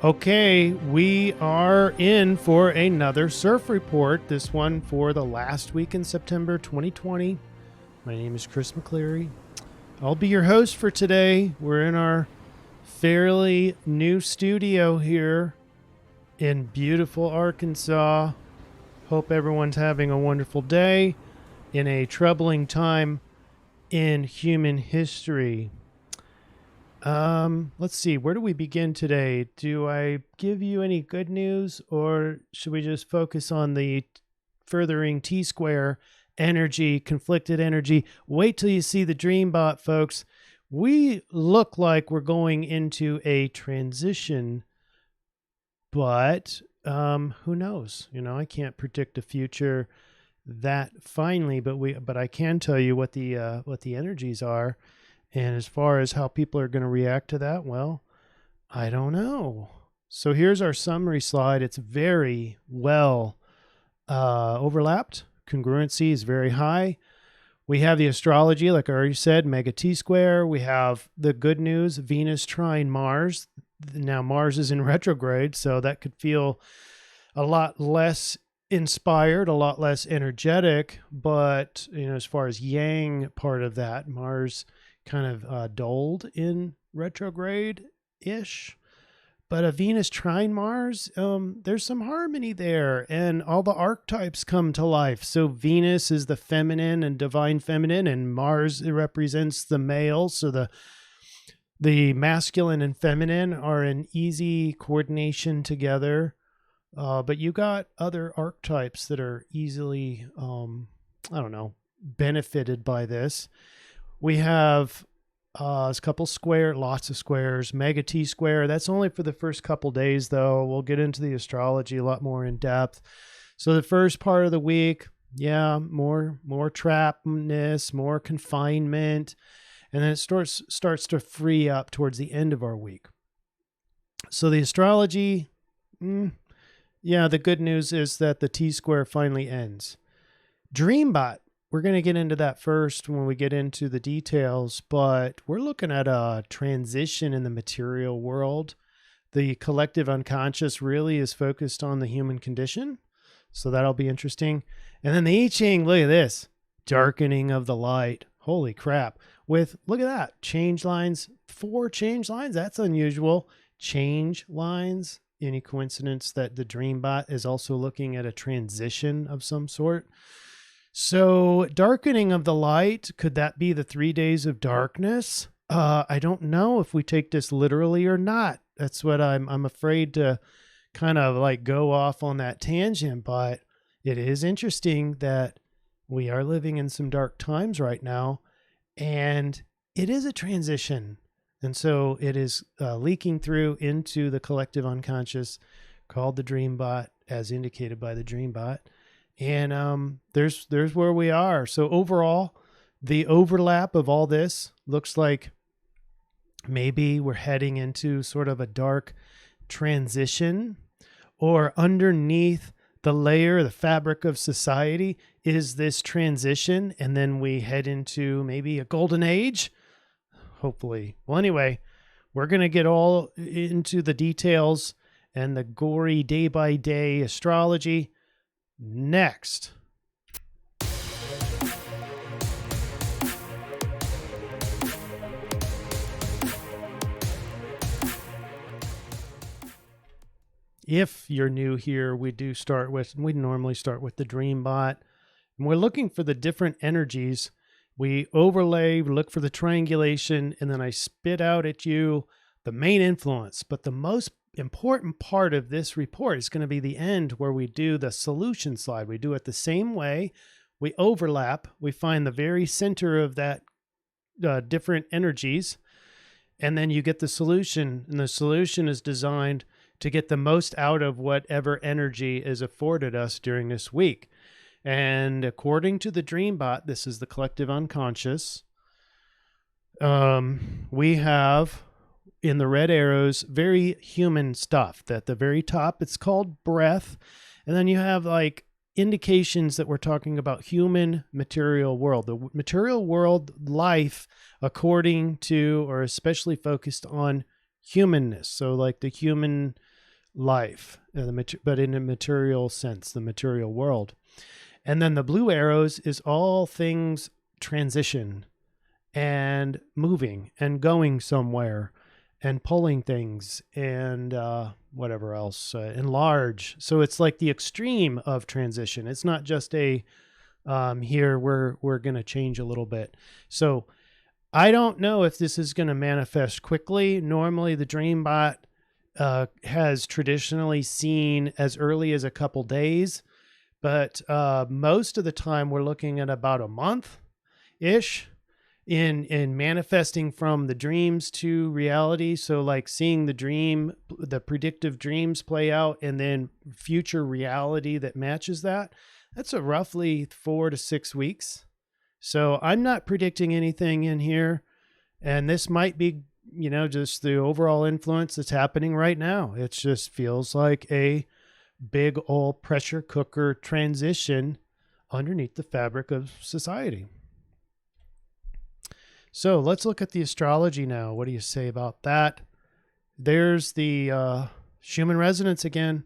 Okay, we are in for another CIRF report, this one for the last week in September 2020. My name is Chris McCleary. I'll be your host for today. We're in our fairly new studio here in beautiful Arkansas. Hope everyone's having a wonderful day in a troubling time in human history. Let's see, where do we begin today? Do I give you any good news, or should we just focus on the furthering T-square energy, conflicted energy? Wait till you see the dream bot, folks. We look like we're going into a transition, but who knows? You know, I can't predict the future that finely, but I can tell you what the energies are. And as far as how people are going to react to that, well, I don't know. So here's our summary slide. It's very well overlapped. Congruency is very high. We have the astrology, like I already said, mega T-square. We have the good news, Venus trine Mars. Now Mars is in retrograde, so that could feel a lot less inspired, a lot less energetic. But, you know, as far as yang part of that, Mars kind of dulled in retrograde-ish. But a Venus trine Mars, there's some harmony there, and all the archetypes come to life. So Venus is the feminine and divine feminine, and Mars represents the male. So the masculine and feminine are in easy coordination together. But you got other archetypes that are easily, benefited by this. We have a couple lots of squares, mega T-square. That's only for the first couple days, though. We'll get into the astrology a lot more in depth. So the first part of the week, more trappedness, more confinement, and then it starts to free up towards the end of our week. So the astrology, the good news is that the T-square finally ends. Dreambot. We're going to get into that first when we get into the details, but we're looking at a transition in the material world. The collective unconscious really is focused on the human condition, so that'll be interesting. And then the I-Ching, look at this, darkening of the light. Holy crap. Look at that, change lines, 4 change lines. That's unusual. Change lines. Any coincidence that the Dreambot is also looking at a transition of some sort? So darkening of the light, could that be the 3 days of darkness? I don't know if we take this literally or not. That's what I'm afraid to kind of like go off on that tangent, but it is interesting that we are living in some dark times right now, and it is a transition. And so it is leaking through into the collective unconscious called the Dreambot, as indicated by the Dreambot. And there's where we are. So overall, the overlap of all this looks like maybe we're heading into sort of a dark transition, or underneath the layer, the fabric of society is this transition, and then we head into maybe a golden age, hopefully. Well, anyway, we're going to get all into the details and the gory day-by-day astrology next. If you're new here, we normally start with the Dreambot, and we're looking for the different energies. We overlay, we look for the triangulation, and then I spit out at you the main influence. But the most important part of this report is going to be the end, where we do the solution slide. We do it the same way. We overlap. We find the very center of that different energies, and then you get the solution. And the solution is designed to get the most out of whatever energy is afforded us during this week. And according to the Dreambot, this is the collective unconscious. We have in the red arrows very human stuff. At the very top, it's called breath. And then you have like indications that we're talking about human material world. The material world life, according to, or especially focused on humanness. So like the human life, but in a material sense, the material world. And then the blue arrows is all things transition and moving and going somewhere and pulling thgoing and whatever else, enlarge. So it's like the extreme of transition. It's not just a here we're going to change a little bit. So I don't know if this is going to manifest quickly. Normally the dream bot has traditionally seen as early as a couple days, but most of the time we're looking at about a month-ish in manifesting from the dreams to reality. So like seeing the predictive dreams play out and then future reality that matches that. That's a roughly 4 to 6 weeks. So I'm not predicting anything in here. And this might be, just the overall influence that's happening right now. It just feels like a big old pressure cooker transition underneath the fabric of society. So let's look at the astrology now. What do you say about that? There's the Schumann resonance again.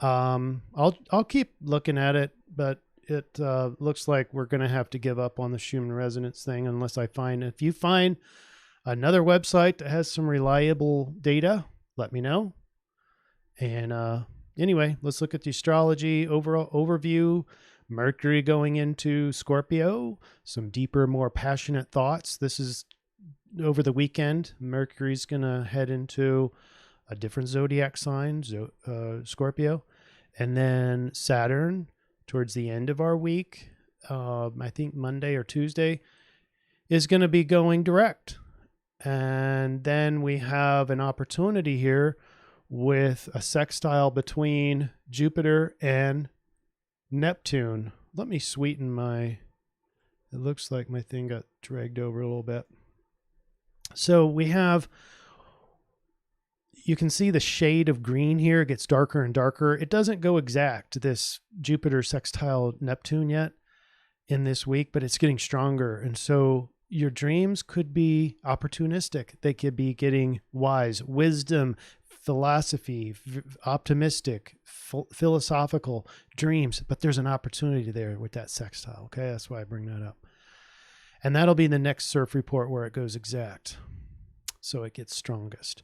I'll keep looking at it, but it looks like we're going to have to give up on the Schumann resonance thing unless if you find another website that has some reliable data, let me know. And anyway, let's look at the astrology overall overview. Mercury going into Scorpio, some deeper, more passionate thoughts. This is over the weekend. Mercury's going to head into a different zodiac sign, Scorpio. And then Saturn towards the end of our week, I think Monday or Tuesday, is going to be going direct. And then we have an opportunity here with a sextile between Jupiter and Neptune. Let me sweeten it looks like my thing got dragged over a little bit. So you can see the shade of green here. It gets darker and darker. It doesn't go exact, this Jupiter sextile Neptune yet in this week, but it's getting stronger. And so your dreams could be opportunistic. They could be getting wise, wisdom, philosophy, optimistic, philosophical dreams, but there's an opportunity there with that sextile. Okay. That's why I bring that up. And that'll be the next CIRF report where it goes exact. So it gets strongest.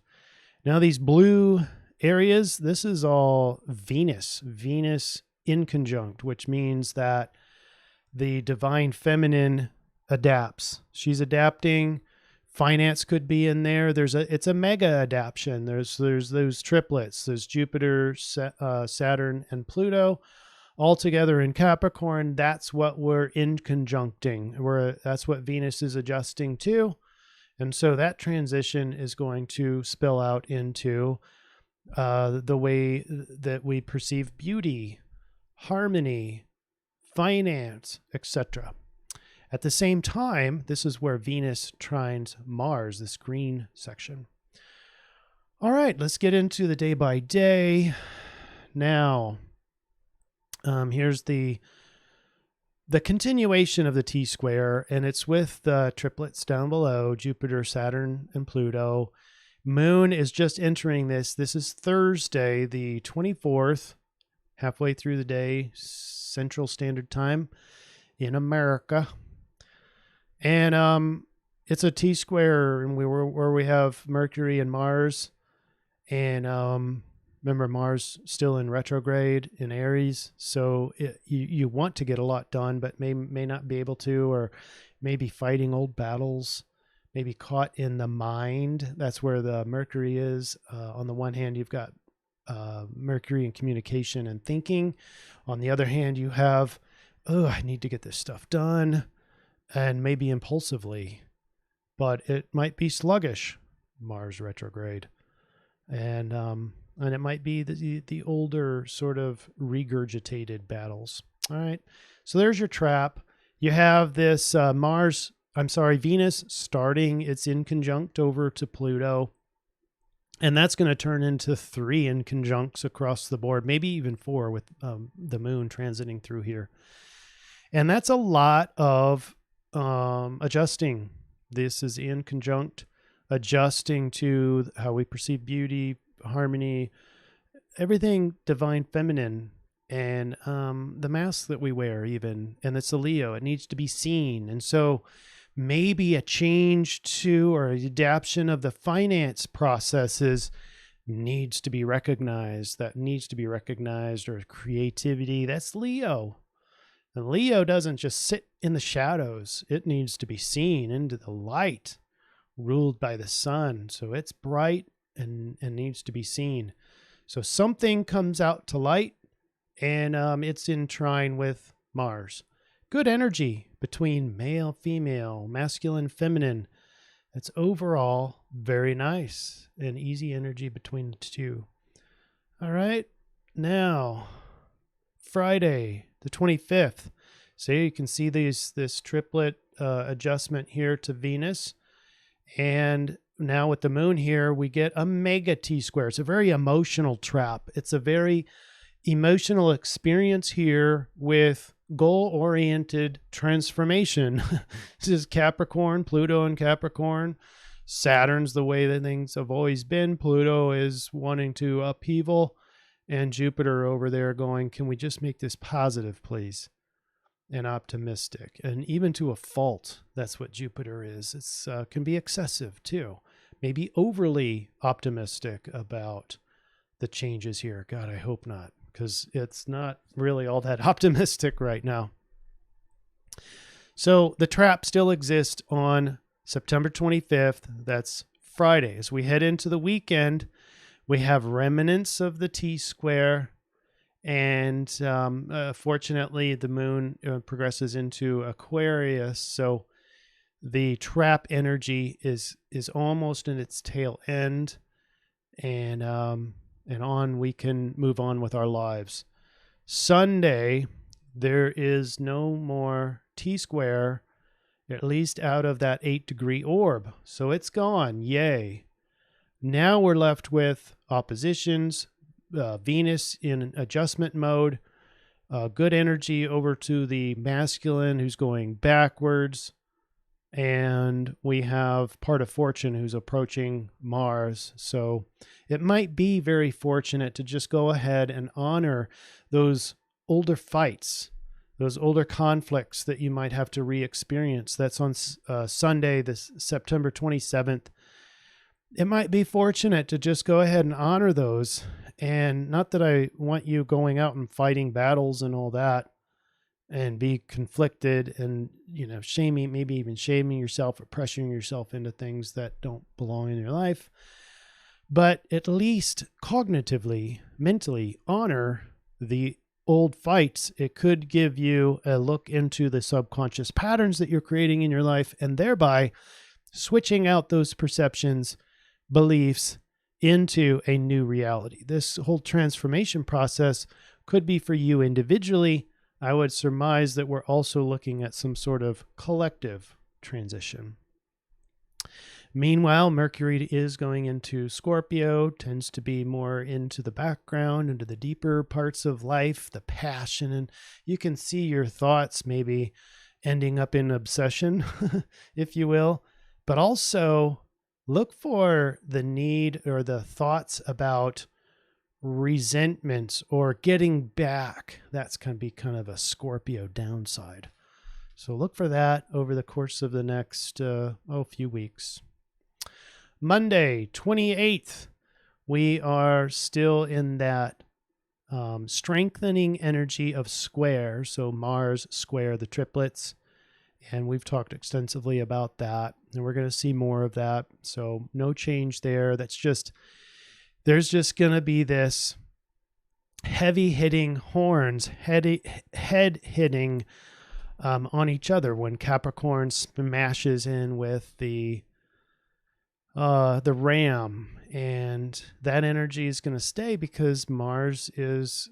Now these blue areas, this is all Venus in conjunct, which means that the divine feminine adapts. She's adapting. Finance could be in there. It's a mega adaptation. There's those triplets. There's Jupiter, Saturn, and Pluto all together in Capricorn. That's what we're in conjuncting. That's what Venus is adjusting to. And so that transition is going to spill out into the way that we perceive beauty, harmony, finance, etc. At the same time, this is where Venus trines Mars, this green section. All right, let's get into the day by day. Now, here's the continuation of the T-square, and it's with the triplets down below, Jupiter, Saturn, and Pluto. Moon is just entering this. This is Thursday, the 24th, halfway through the day, Central Standard Time in America. And it's a T-square, and where we have Mercury and Mars. And remember, Mars still in retrograde in Aries, so you want to get a lot done, but may not be able to, or maybe fighting old battles, maybe caught in the mind. That's where the Mercury is. On the one hand, you've got Mercury in communication and thinking. On the other hand, you have, I need to get this stuff done, and maybe impulsively, but it might be sluggish, Mars retrograde. And it might be the older sort of regurgitated battles. All right. So there's your trap. You have this Venus starting its inconjunct over to Pluto. And that's going to turn into 3 inconjuncts across the board, maybe even 4 with the moon transiting through here. And that's a lot of adjusting. This is in conjunct adjusting to how we perceive beauty, harmony, everything divine feminine, and the mask that we wear even, and it's a Leo, it needs to be seen. And so maybe a change to or an adaptation of the finance processes needs to be recognized, or creativity, that's Leo. And Leo doesn't just sit in the shadows, it needs to be seen into the light, ruled by the sun. So it's bright and needs to be seen. So something comes out to light, and it's in trine with Mars. Good energy between male, female, masculine, feminine. That's overall very nice, and easy energy between the two. All right, now Friday the 25th. So you can see this triplet adjustment here to Venus, and now with the moon here, we get a mega T-square. It's a very emotional trap. It's a very emotional experience here with goal-oriented transformation. This is Capricorn, Pluto and Capricorn. Saturn's the way that things have always been. Pluto is wanting to upheaval, and Jupiter over there going, can we just make this positive, please? And optimistic, and even to a fault. That's what Jupiter is. It's can be excessive too, maybe overly optimistic about the changes here. God, I hope not, because it's not really all that optimistic right now. So the trap still exists on September 25th. That's Friday. As we head into the weekend, we have remnants of the T-square. And fortunately, the moon progresses into Aquarius, so the trap energy is almost in its tail end, and on we can move on with our lives. Sunday, there is no more T-square, at least out of that 8-degree orb, so it's gone. Yay! Now we're left with oppositions. Venus in adjustment mode, good energy over to the masculine who's going backwards, and we have part of fortune who's approaching Mars. So it might be very fortunate to just go ahead and honor those older fights, those older conflicts that you might have to re-experience. That's on Sunday, this September 27th. It might be fortunate to just go ahead and honor those. And not that I want you going out and fighting battles and all that and be conflicted and, shaming, maybe even shaming yourself or pressuring yourself into things that don't belong in your life. But at least cognitively, mentally honor the old fights. It could give you a look into the subconscious patterns that you're creating in your life, and thereby switching out those perceptions, beliefs, into a new reality. This whole transformation process could be for you individually. I would surmise that we're also looking at some sort of collective transition. Meanwhile, Mercury is going into Scorpio, tends to be more into the background, into the deeper parts of life, the passion, and you can see your thoughts maybe ending up in obsession, if you will, but also look for the need or the thoughts about resentments or getting back. That's going to be kind of a Scorpio downside. So look for that over the course of the next few weeks. Monday, 28th, we are still in that strengthening energy of square. So Mars square the triplets. And we've talked extensively about that, and we're going to see more of that. So no change there. There's just going to be this heavy hitting horns, head hitting on each other when Capricorn smashes in with the ram, and that energy is going to stay because Mars is,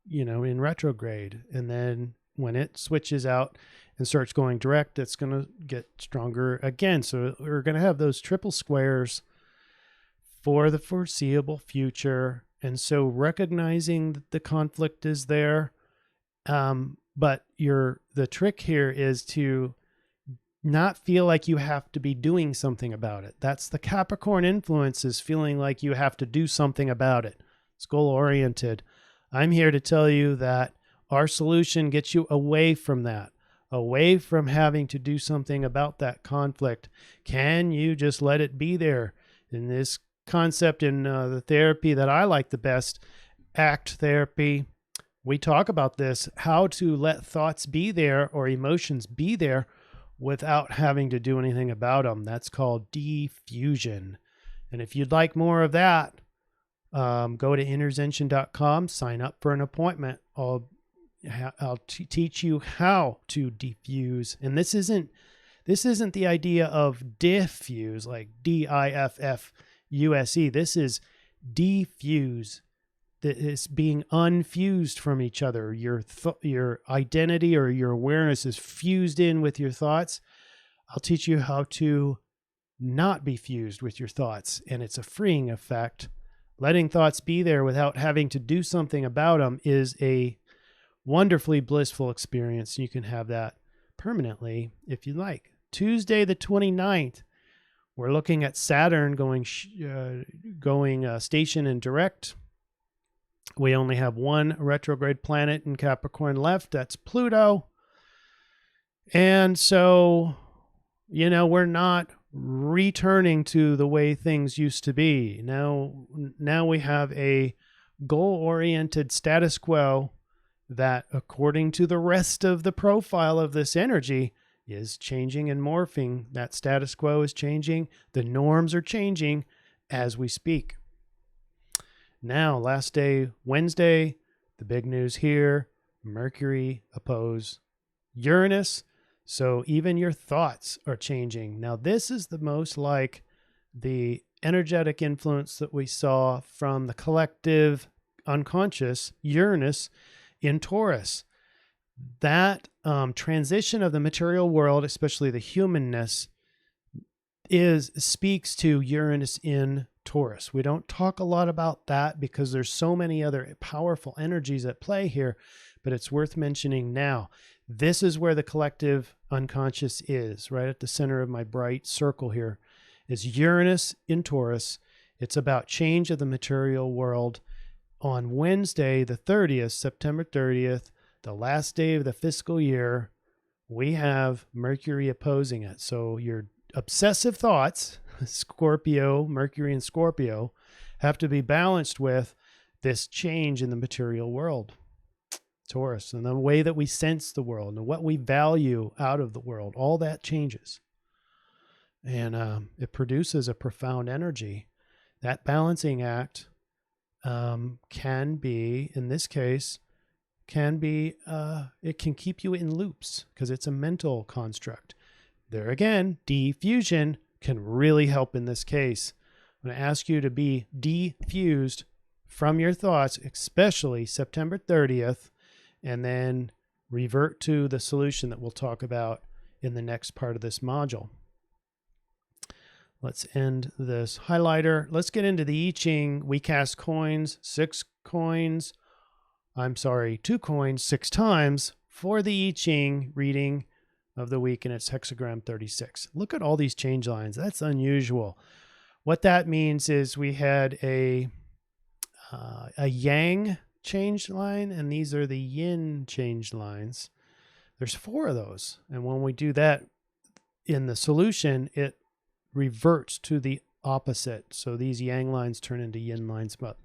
in retrograde, and then when it switches out and starts going direct, it's going to get stronger again. So we're going to have those triple squares for the foreseeable future. And so recognizing that the conflict is there, but the trick here is to not feel like you have to be doing something about it. That's the Capricorn influence, is feeling like you have to do something about it. It's goal-oriented. I'm here to tell you that our solution gets you away from that, away from having to do something about that conflict. Can you just let it be there? In this concept in the therapy that I like the best, ACT therapy, we talk about this, how to let thoughts be there or emotions be there without having to do anything about them. That's called diffusion. And if you'd like more of that, go to interzension.com, sign up for an appointment. I'll teach you how to diffuse. And this isn't the idea of diffuse, like DIFFUSE. This is diffuse. It's being unfused from each other. Your identity or your awareness is fused in with your thoughts. I'll teach you how to not be fused with your thoughts. And it's a freeing effect. Letting thoughts be there without having to do something about them is a wonderfully blissful experience. You can have that permanently if you like. Tuesday the 29th, we're looking at Saturn going station and direct. We only have one retrograde planet in Capricorn left. That's Pluto. And so, we're not returning to the way things used to be. Now we have a goal-oriented status quo that, according to the rest of the profile of this energy, is changing and morphing. That status quo is changing. The norms are changing as we speak. Now, last day, Wednesday, the big news here, Mercury oppose Uranus. So even your thoughts are changing. Now, this is the most like the energetic influence that we saw from the collective unconscious Uranus in Taurus. That transition of the material world, especially the humanness, speaks to Uranus in Taurus. We don't talk a lot about that because there's so many other powerful energies at play here, but it's worth mentioning now. This is where the collective unconscious is, right at the center of my bright circle here, is Uranus in Taurus. It's about change of the material world. On Wednesday, the 30th, September 30th, the last day of the fiscal year, we have Mercury opposing it. So your obsessive thoughts, Scorpio, Mercury and Scorpio, have to be balanced with this change in the material world, Taurus, and the way that we sense the world and what we value out of the world. All that changes. And it produces a profound energy. That balancing act can be, in this case, it can keep you in loops because it's a mental construct. There again, diffusion can really help in this case. I'm going to ask you to be diffused from your thoughts, especially September 30th, and then revert to the solution that we'll talk about in the next part of this module. Let's end this highlighter. Let's get into the I-Ching. We cast coins, 2 coins, 6 times for the I-Ching reading of the week, and it's hexagram 36. Look at all these change lines. That's unusual. What that means is we had a yang change line, and these are the yin change lines. There's 4 of those. And when we do that in the solution, it reverts to the opposite. So these yang lines turn into yin lines. But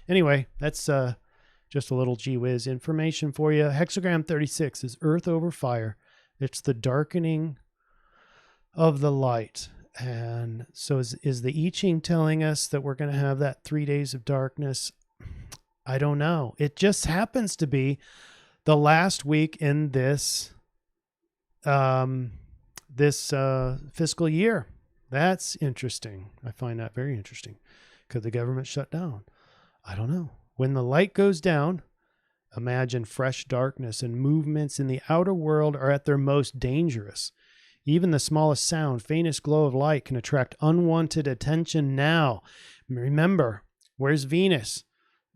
anyway, that's just a little gee whiz information for you. Hexagram 36 is earth over fire. It's the darkening of the light. And so is the I-Ching telling us that we're going to have that 3 days of darkness? I don't know. It just happens to be the last week in this fiscal year. That's interesting. I find that very interesting. Could the government shut down? I don't know. When the light goes down, imagine fresh darkness, and movements in the outer world are at their most dangerous. Even the smallest sound, faintest glow of light can attract unwanted attention now. Remember, where's Venus?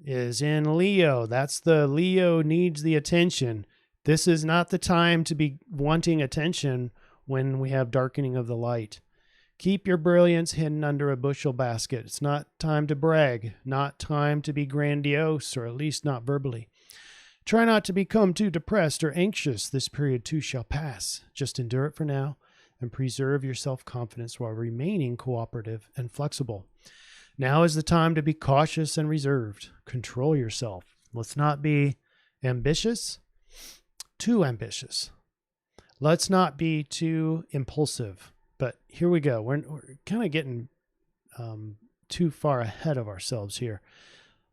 Is in Leo. That's the Leo needs the attention. This is not the time to be wanting attention when we have darkening of the light. Keep your brilliance hidden under a bushel basket. It's not time to brag, not time to be grandiose, or at least not verbally. Try not to become too depressed or anxious. This period too shall pass. Just endure it for now and preserve your self-confidence while remaining cooperative and flexible. Now is the time to be cautious and reserved. Control yourself. Let's not be ambitious, too ambitious. Let's not be too impulsive. But here we go. We're kind of getting too far ahead of ourselves here.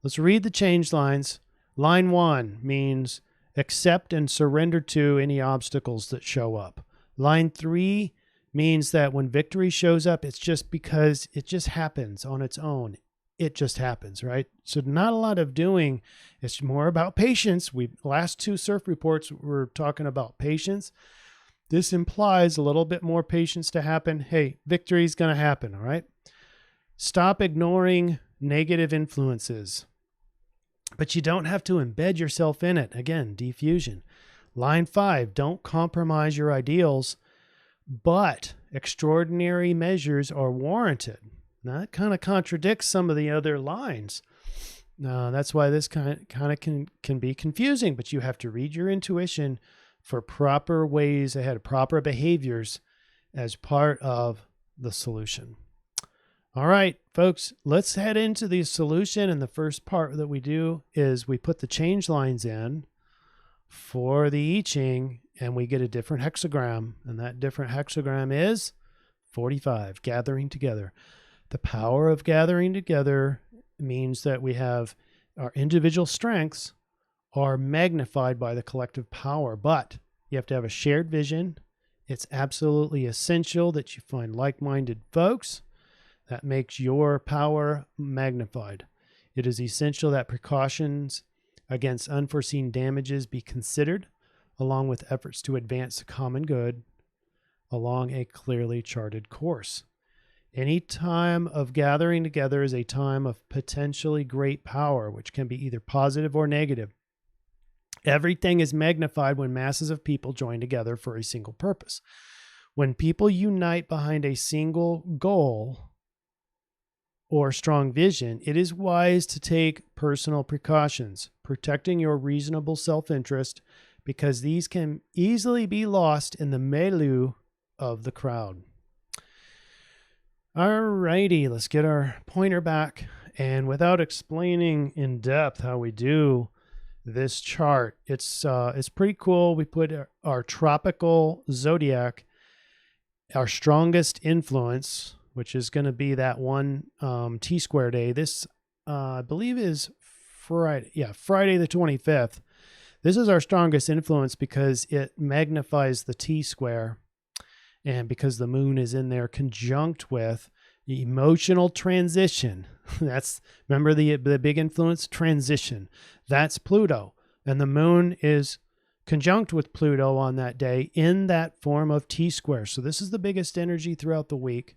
Let's read the change lines. Line 1 means accept and surrender to any obstacles that show up. Line 3 means that when victory shows up, it's just because it just happens on its own. It just happens, right? So not a lot of doing. It's more about patience. Last 2 CIRF reports were talking about patience. This implies a little bit more patience to happen. Hey, victory is going to happen, all right? Stop ignoring negative influences. But you don't have to embed yourself in it. Again, diffusion. Line 5, don't compromise your ideals, but extraordinary measures are warranted. Now, that kind of contradicts some of the other lines. That's why this kind of can be confusing, but you have to read your intuition for proper ways ahead, proper behaviors as part of the solution. All right, folks, let's head into the solution. And the first part that we do is we put the change lines in for the I-Ching, and we get a different hexagram. And that different hexagram is 45, gathering together. The power of gathering together means that we have our individual strengths are magnified by the collective power, but you have to have a shared vision. It's absolutely essential that you find like-minded folks. That makes your power magnified. It is essential that precautions against unforeseen damages be considered, along with efforts to advance the common good along a clearly charted course. Any time of gathering together is a time of potentially great power, which can be either positive or negative. Everything is magnified when masses of people join together for a single purpose. When people unite behind a single goal or strong vision, it is wise to take personal precautions, protecting your reasonable self-interest, because these can easily be lost in the milieu of the crowd. Alrighty, let's get our pointer back. And without explaining in depth how we do this chart, it's pretty cool. We put our tropical zodiac, our strongest influence, which is going to be that one T-square day. This, I believe, is Friday. Yeah, Friday the 25th. This is our strongest influence because it magnifies the T-square, and because the moon is in there conjunct with emotional transition. Remember the big influence? Transition. That's Pluto. And the moon is conjunct with Pluto on that day in that form of T-square. So this is the biggest energy throughout the week.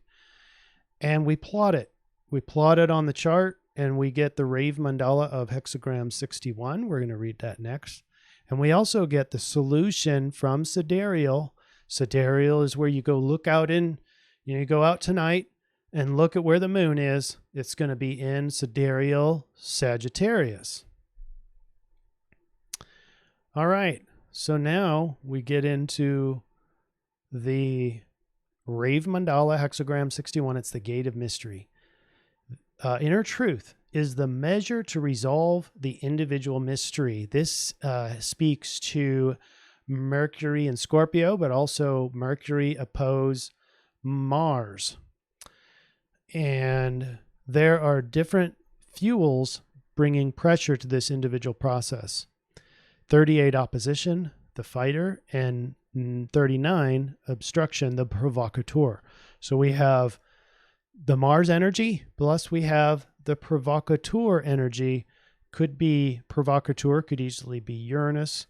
And we plot it. We plot it on the chart, and we get the Rave Mandala of hexagram 61. We're going to read that next. And we also get the solution from Sidereal. Sidereal is where you go look out you go out tonight and look at where the moon is. It's going to be in Sidereal Sagittarius. All right. So now we get into the Rave Mandala hexagram 61. It's the gate of mystery. Inner truth is the measure to resolve the individual mystery. This speaks to Mercury and Scorpio, but also Mercury oppose Mars. And there are different fuels bringing pressure to this individual process. 38 opposition, the fighter, and 39 obstruction, the provocateur. So we have the Mars energy, plus we have the provocateur energy. Could be provocateur, could easily be Uranus,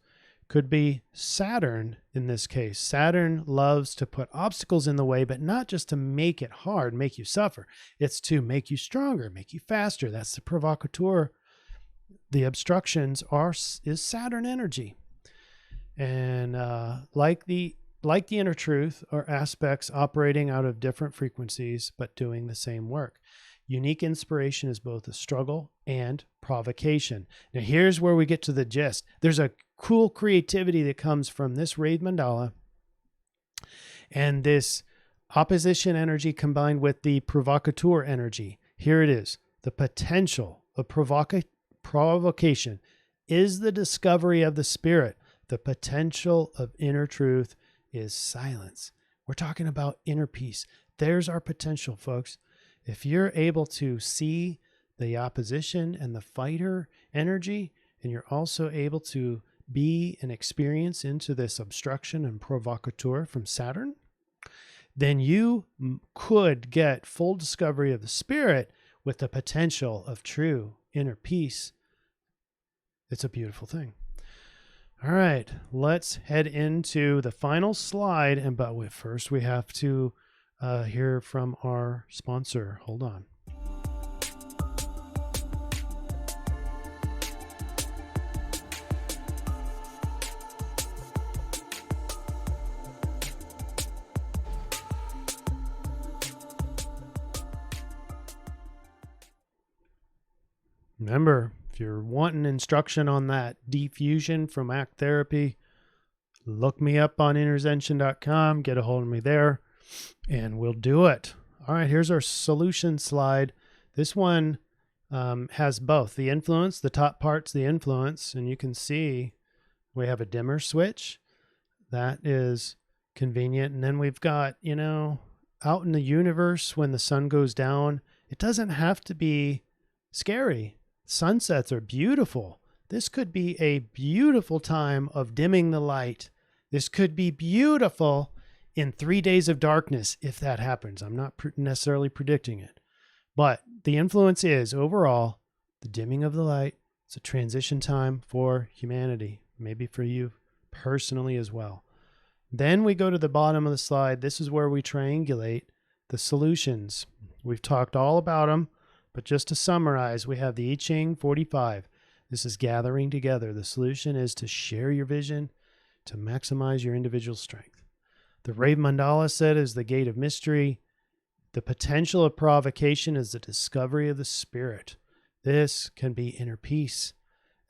could be Saturn in this case. Saturn loves to put obstacles in the way, but not just to make it hard, make you suffer. It's to make you stronger, make you faster. That's the provocateur. The obstructions is Saturn energy. And like the like the inner truth, are aspects operating out of different frequencies, but doing the same work. Unique inspiration is both a struggle and provocation. Now, here's where we get to the gist. There's a cool creativity that comes from this Rave mandala and this opposition energy combined with the provocateur energy. Here it is. The potential of provocation is the discovery of the spirit. The potential of inner truth is silence. We're talking about inner peace. There's our potential, folks. If you're able to see the opposition and the fighter energy, and you're also able to be and experience into this obstruction and provocateur from Saturn, then you could get full discovery of the spirit with the potential of true inner peace. It's a beautiful thing. All right, let's head into the final slide. But first we have to hear from our sponsor. Hold on. Remember, if you're wanting instruction on that deep fusion from Act Therapy, look me up on intervention.com, get a hold of me there, and we'll do it. All right, here's our solution slide. This one has both the influence, the top part's the influence, and you can see we have a dimmer switch. That is convenient. And then we've got, out in the universe when the sun goes down, it doesn't have to be scary. Sunsets are beautiful. This could be a beautiful time of dimming the light. This could be beautiful in 3 days of darkness if that happens. I'm not necessarily predicting it. But the influence is overall the dimming of the light. It's a transition time for humanity, maybe for you personally as well. Then we go to the bottom of the slide. This is where we triangulate the solutions. We've talked all about them. But just to summarize, we have the I-Ching 45. This is gathering together. The solution is to share your vision, to maximize your individual strength. The Rave mandala set is the gate of mystery. The potential of provocation is the discovery of the spirit. This can be inner peace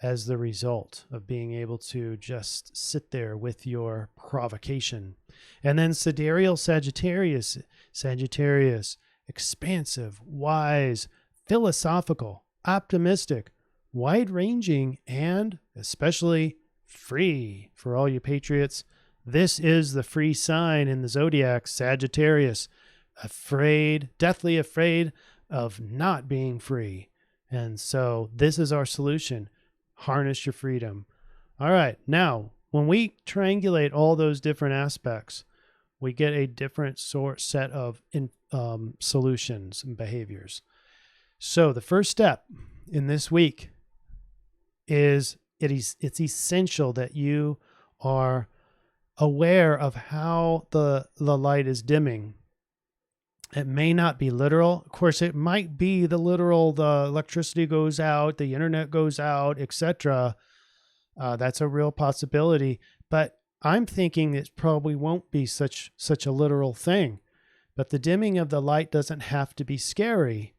as the result of being able to just sit there with your provocation. And then Sidereal Sagittarius, expansive, wise, philosophical, optimistic, wide-ranging, and especially free. For all you patriots, this is the free sign in the zodiac, Sagittarius, deathly afraid of not being free. And so this is our solution. Harness your freedom. All right, now, when we triangulate all those different aspects, we get a different set of solutions and behaviors. So the first step in this week is it's essential that you are aware of how the light is dimming. It may not be literal. Of course, it might be the literal, the electricity goes out, the internet goes out, etc. That's a real possibility. But I'm thinking it probably won't be such a literal thing. But the dimming of the light doesn't have to be scary.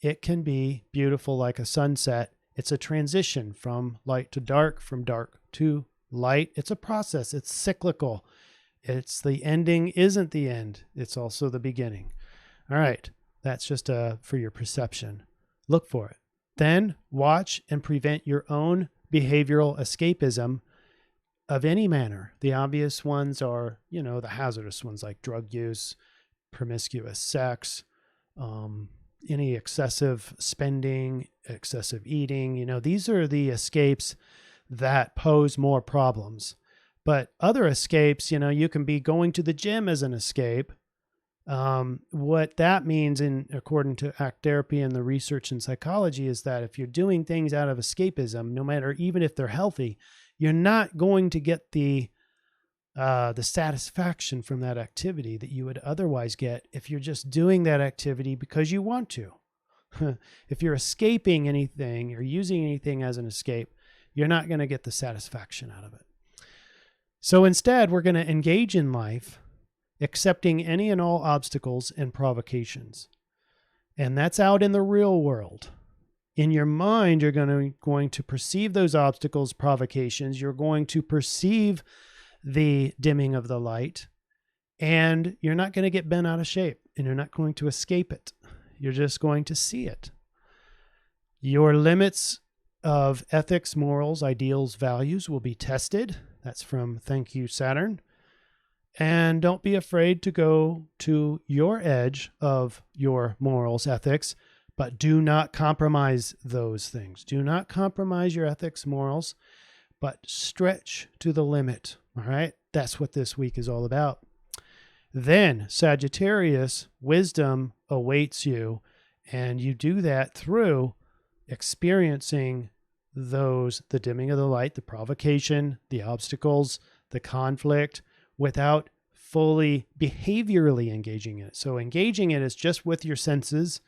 It can be beautiful like a sunset. It's a transition from light to dark, from dark to light. It's a process. It's cyclical. It's the ending isn't the end. It's also the beginning. All right. That's just for your perception. Look for it. Then watch and prevent your own behavioral escapism of any manner. The obvious ones are, the hazardous ones like drug use, promiscuous sex, any excessive spending, excessive eating. These are the escapes that pose more problems. But other escapes, you can be going to the gym as an escape. What that means, according to ACT therapy and the research in psychology, is that if you're doing things out of escapism, no matter even if they're healthy, you're not going to get the satisfaction from that activity that you would otherwise get if you're just doing that activity because you want to. If you're escaping anything or using anything as an escape, you're not going to get the satisfaction out of it. So instead, we're going to engage in life, accepting any and all obstacles and provocations. And that's out in the real world. In your mind, you're going to perceive those obstacles, provocations. You're going to perceive the dimming of the light, and you're not going to get bent out of shape, and you're not going to escape it. You're just going to see it. Your limits of ethics, morals, ideals, values will be tested. That's from Thank You, Saturn. And don't be afraid to go to your edge of your morals, ethics, but do not compromise those things. Do not compromise your ethics, morals, but stretch to the limit. All right? That's what this week is all about. Then Sagittarius, wisdom awaits you, and you do that through experiencing the dimming of the light, the provocation, the obstacles, the conflict, without fully behaviorally engaging in it. So engaging it is just with your senses,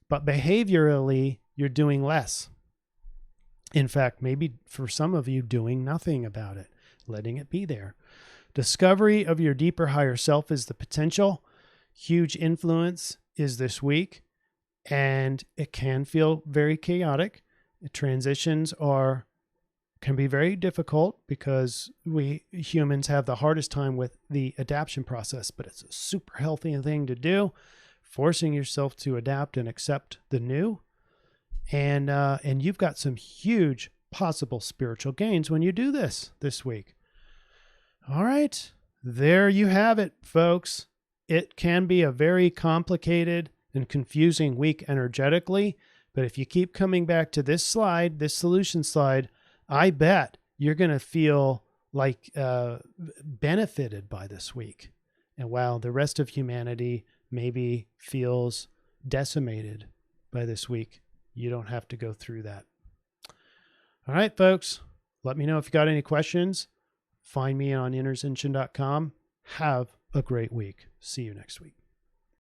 but behaviorally, you're doing less. In fact, maybe for some of you, doing nothing about it, letting it be there. Discovery of your deeper, higher self is the potential. Huge influence is this week, and it can feel very chaotic. Transitions can be very difficult because we humans have the hardest time with the adaptation process, but it's a super healthy thing to do, forcing yourself to adapt and accept the new. And you've got some huge possible spiritual gains when you do this week. All right, there you have it, folks. It can be a very complicated and confusing week energetically, but if you keep coming back to this slide, this solution slide, I bet you're going to feel like benefited by this week. And while the rest of humanity maybe feels decimated by this week, you don't have to go through that. All right, folks, let me know if you got any questions. Find me on innersenshin.com. Have a great week. See you next week.